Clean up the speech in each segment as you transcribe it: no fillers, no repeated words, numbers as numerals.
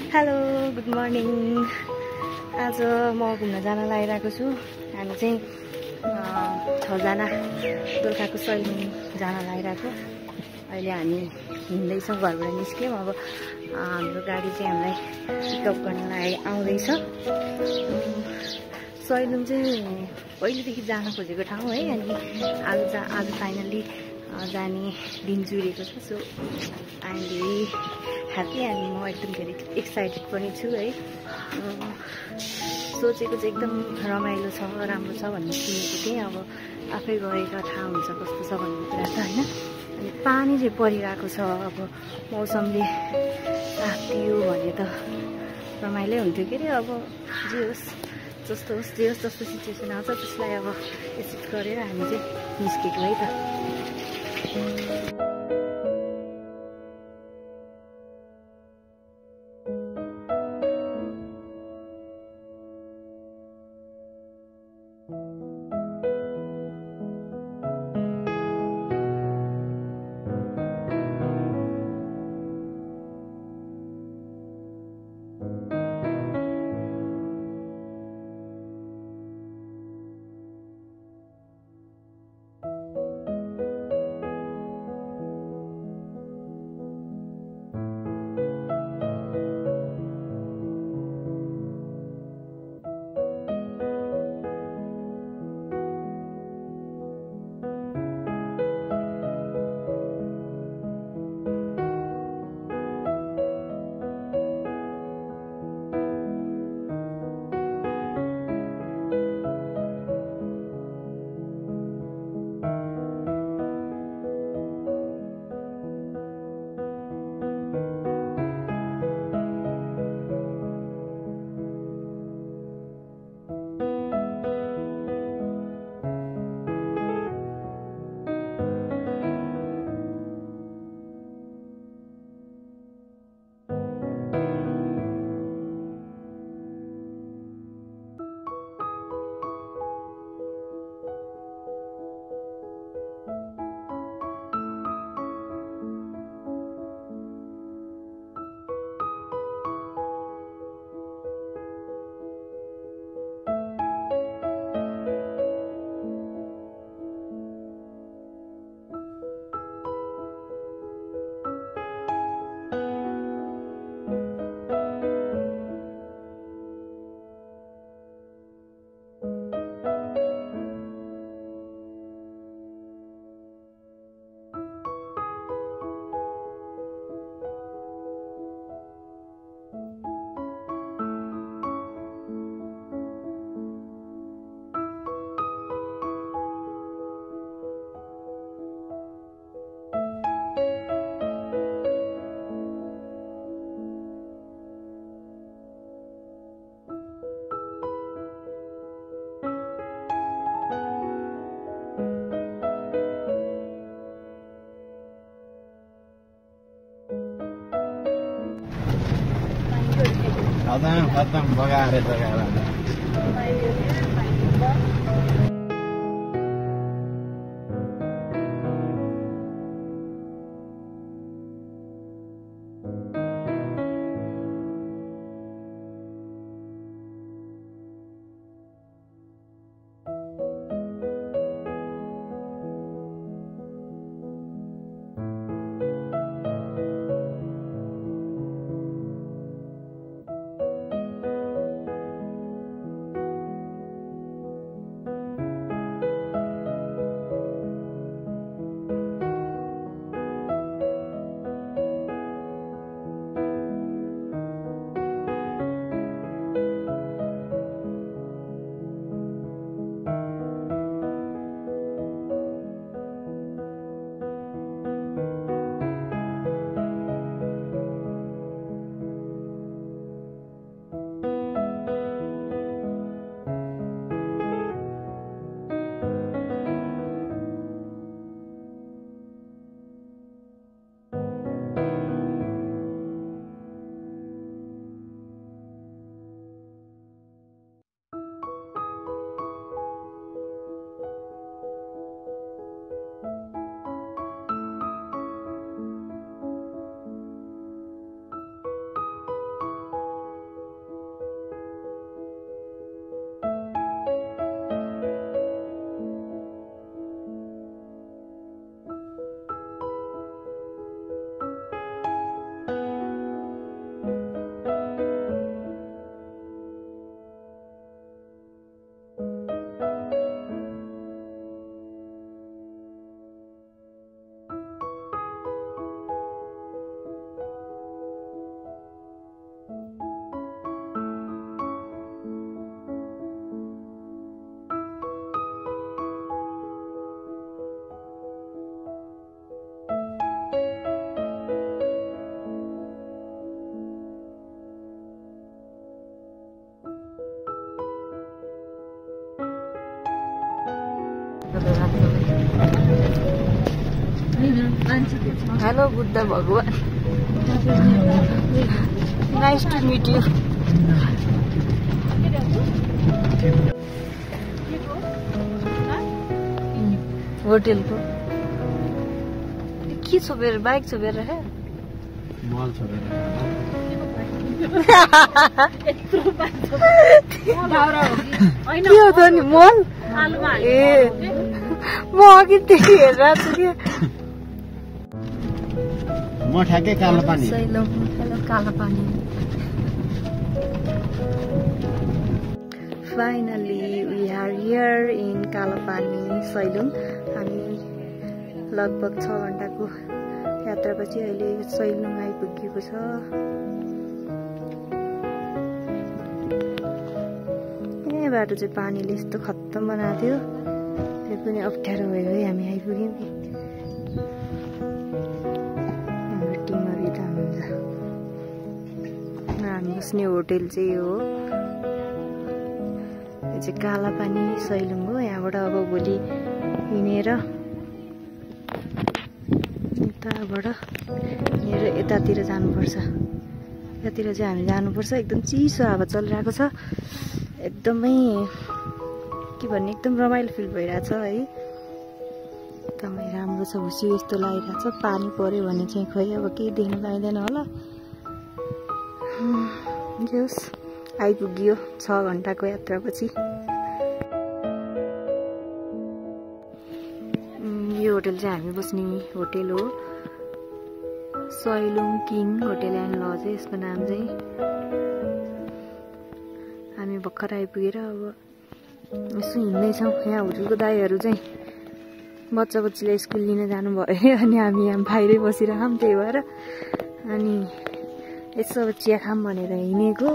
Hello good morning. आज म घुम्न जान लागिरहेको छु। हामी चाहिँ 6 जना दोलखाको सैलुङ जान लागिरहेको। अहिले हामी हिँड्दैछौँ, घरबाट निस्क्यौँ। अब हाम्रो गाडी चाहिँ हामीलाई पिकअप गर्न लागि आउँदैछ। सैलुङ चाहिँ पहिलेदेखि जान खोजेको ठाउँ है। अनि आज फाइनल्ली जाने दिन जुरेको छ। So I am very happy अनि म एकदम धेरै एक्साइटेड पनि छु है। सोचेको चाहिँ एकदम रमाइलो छ, राम्रो छ भन्ने सुनेको थिएँ। अब आफै गएर थाहा हुन्छ कस्तो छ भन्ने कुरा त होइन। अनि पानी चाहिँ परिरहेको छ। अब मौसमले साथ दियो भने त रमाइलो हुन्थ्यो के अरे। अब जे होस् जस्तो होस्, जे होस् जस्तो सिचुएसन आउँछ त्यसलाई अब एक्सेप्ट गरेर हामी चाहिँ निस्केको है त। खतम बगाएर जग्गा हेलो बुद्ध भगवान नाइस टु मिट यु होटेलको के छोपेर बाइक छोपेर राखे मल छोपेर के हो त नि मल ए म अघि त्यही हेरेर छु कि म ठ्याक्कै कालो पानी कालो पानी finally we are here in Kalapani Sailung हामी लगभग 6 घण्टाको यात्रापछि अहिले सैलुङ आइपुगेको छ यहाँ बाटो चाहिँ पानीले यस्तो खत्तम बनाएको थियो त्यो पनि अप्ठ्यारो भयो है हामी आइपुग्यौँ हाम्रो टिमहरू यता हुनुहुन्छ हामी बस्ने होटेल चाहिँ हो चाहिँ कालापानी सैलुङ हो यहाँबाट अब भोलि हिँडेर यतातिर जानुपर्छ यतातिर चाहिँ हामी जानुपर्छ एकदम चिसो हावा चलिरहेको छ एकदमै के भन्ने एकदम रमाइलो फिल भइरहेछ है एकदमै राम्रो छ हुसी यस्तो लागिरहेछ पानी पर्यो भने चाहिँ खै अब केही देख्न पाइँदैन होला जस आइपुग्यो 6 घण्टाको यात्रापछि यो होटल चाहिँ हामी बस्ने होटल हो Sailung king hotel and lodge यसको नाम चाहिँ हामी भर्खर आइपुगेर अब यसो हिँड्दैछौँ यहाँ होटलको दाइहरू चाहिँ बच्चा बच्चीलाई स्कुल लिन जानुभयो अनि हामी यहाँ बाहिरै बसिरहौँ त्यही भएर अनि यसो अब चिया खाम भनेर हिँडेको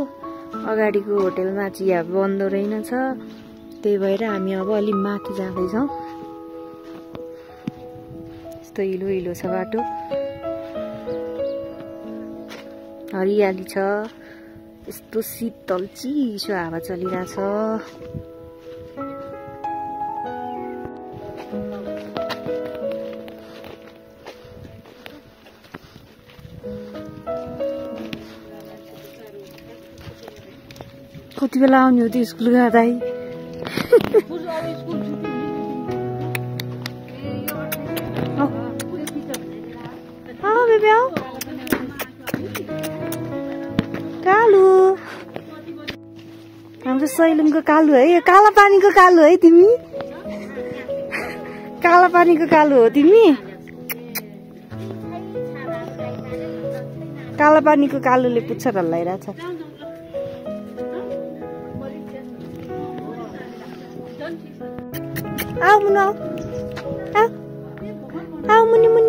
अगाडिको होटेलमा चिया बन्द रहेनछ त्यही भएर हामी अब अलि माथि जाँदैछौँ यस्तो हिलो हिलो छ बाटो हरियाली छ यस्तो शीतल चिसो हावा चलिरहेछ कति बेला आउने हो त्यो स्कुल जाँदै कालु हाम्रो सैलुङको कालु है कालापानीको कालु है तिमी कालापानीको कालु हो तिमी कालापानीको कालुले पुच्छर हल्लाइरहेछ आऊ मुनि